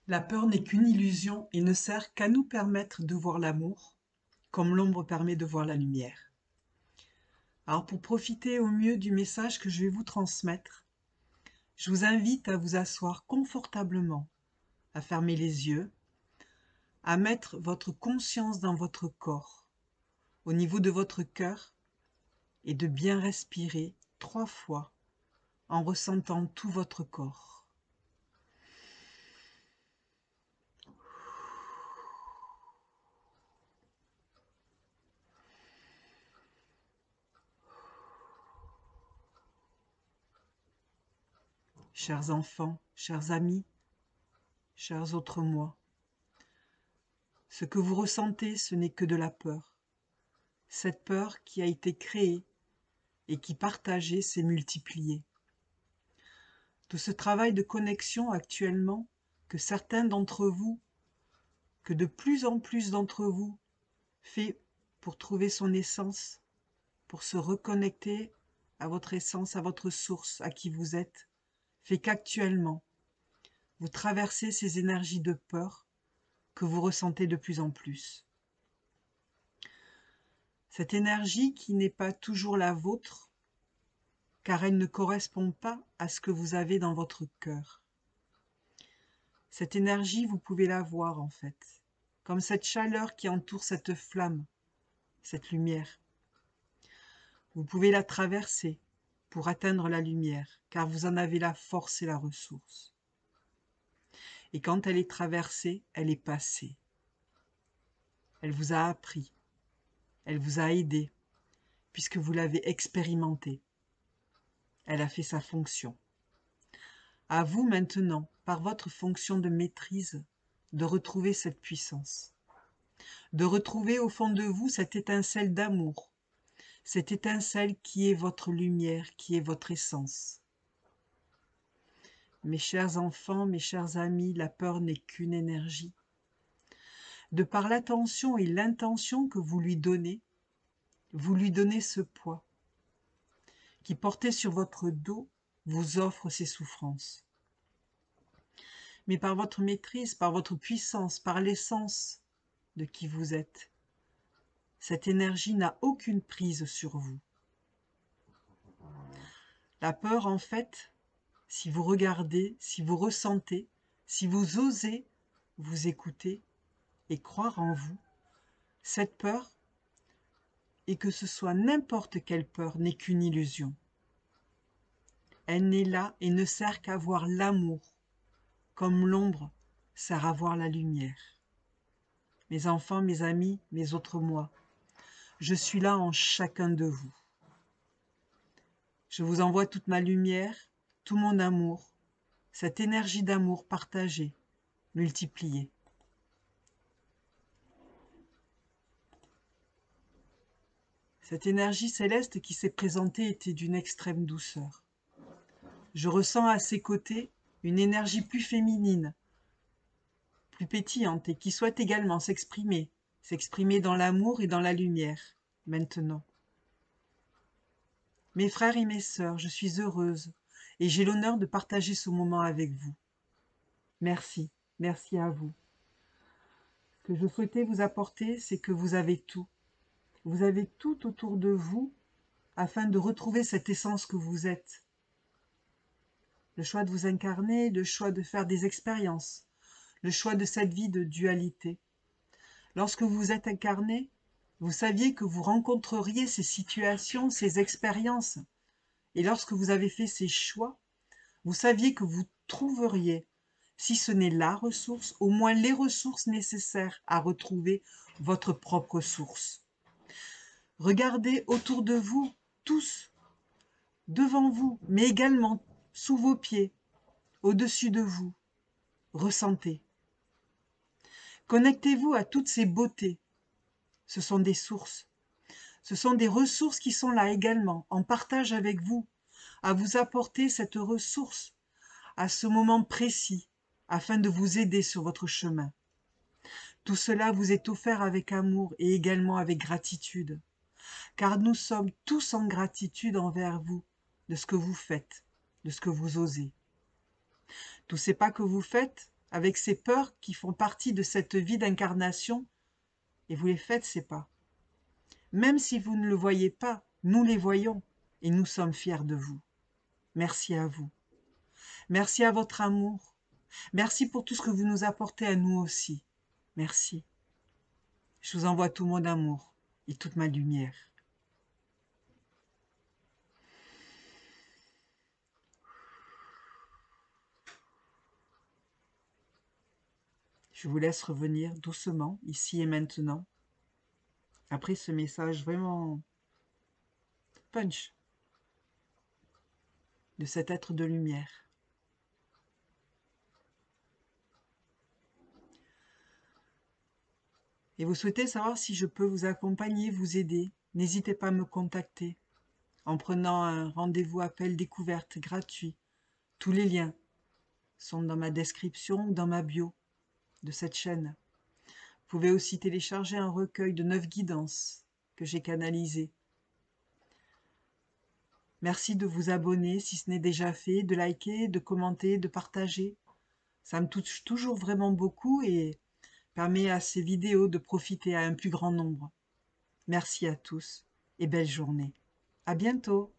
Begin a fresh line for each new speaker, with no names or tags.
La peur n'est qu'une illusion et ne sert qu'à nous permettre de voir l'amour, comme l'ombre permet de voir la lumière. Alors pour profiter au mieux du message que je vais vous transmettre, je vous invite à vous asseoir confortablement, à fermer les yeux, à mettre votre conscience dans votre corps, au niveau de votre cœur, et de bien respirer 3 fois en ressentant tout votre corps. Chers enfants, chers amis, chers autres moi, ce que vous ressentez, ce n'est que de la peur. Cette peur qui a été créée et qui partagée s'est multipliée. Tout ce travail de connexion actuellement que certains d'entre vous, que de plus en plus d'entre vous fait pour trouver son essence, pour se reconnecter à votre essence, à votre source, à qui vous êtes, fait qu'actuellement, vous traversez ces énergies de peur que vous ressentez de plus en plus. Cette énergie qui n'est pas toujours la vôtre, car elle ne correspond pas à ce que vous avez dans votre cœur. Cette énergie, vous pouvez la voir en fait, comme cette chaleur qui entoure cette flamme, cette lumière. Vous pouvez la traverser pour atteindre la lumière, car vous en avez la force et la ressource. Et quand elle est traversée, elle est passée. Elle vous a appris, elle vous a aidé, puisque vous l'avez expérimentée. Elle a fait sa fonction. À vous maintenant, par votre fonction de maîtrise, de retrouver cette puissance, de retrouver au fond de vous cette étincelle d'amour, cette étincelle qui est votre lumière, qui est votre essence. Mes chers enfants, mes chers amis, la peur n'est qu'une énergie. De par l'attention et l'intention que vous lui donnez ce poids, qui porté sur votre dos vous offre ces souffrances. Mais par votre maîtrise, par votre puissance, par l'essence de qui vous êtes, cette énergie n'a aucune prise sur vous. La peur, en fait, si vous regardez, si vous ressentez, si vous osez vous écouter et croire en vous, cette peur, et que ce soit n'importe quelle peur, n'est qu'une illusion. Elle n'est là et ne sert qu'à voir l'amour, comme l'ombre sert à voir la lumière. Mes enfants, mes amis, mes autres moi, je suis là en chacun de vous. Je vous envoie toute ma lumière, tout mon amour, cette énergie d'amour partagée, multipliée. Cette énergie céleste qui s'est présentée était d'une extrême douceur. Je ressens à ses côtés une énergie plus féminine, plus pétillante et qui souhaite également s'exprimer dans l'amour et dans la lumière, maintenant. Mes frères et mes sœurs, je suis heureuse et j'ai l'honneur de partager ce moment avec vous. Merci, merci à vous. Ce que je souhaitais vous apporter, c'est que vous avez tout. Vous avez tout autour de vous afin de retrouver cette essence que vous êtes. Le choix de vous incarner, le choix de faire des expériences, le choix de cette vie de dualité. Lorsque vous vous êtes incarné, vous saviez que vous rencontreriez ces situations, ces expériences. Et lorsque vous avez fait ces choix, vous saviez que vous trouveriez, si ce n'est la ressource, au moins les ressources nécessaires à retrouver votre propre source. Regardez autour de vous, tous, devant vous, mais également sous vos pieds, au-dessus de vous. Ressentez. Connectez-vous à toutes ces beautés. Ce sont des sources. Ce sont des ressources qui sont là également, en partage avec vous, à vous apporter cette ressource à ce moment précis, afin de vous aider sur votre chemin. Tout cela vous est offert avec amour et également avec gratitude, car nous sommes tous en gratitude envers vous, de ce que vous faites, de ce que vous osez. Tous ces pas que vous faites avec ces peurs qui font partie de cette vie d'incarnation, et vous les faites ces pas. Même si vous ne le voyez pas, nous les voyons, et nous sommes fiers de vous. Merci à vous. Merci à votre amour. Merci pour tout ce que vous nous apportez à nous aussi. Merci. Je vous envoie tout mon amour et toute ma lumière. Je vous laisse revenir doucement, ici et maintenant, après ce message vraiment punch de cet être de lumière. Et vous souhaitez savoir si je peux vous accompagner, vous aider, n'hésitez pas à me contacter en prenant un rendez-vous appel découverte gratuit. Tous les liens sont dans ma description ou dans ma bio de cette chaîne. Vous pouvez aussi télécharger un recueil de 9 guidances que j'ai canalisées. Merci de vous abonner si ce n'est déjà fait, de liker, de commenter, de partager. Ça me touche toujours vraiment beaucoup et permet à ces vidéos de profiter à un plus grand nombre. Merci à tous et belle journée. À bientôt.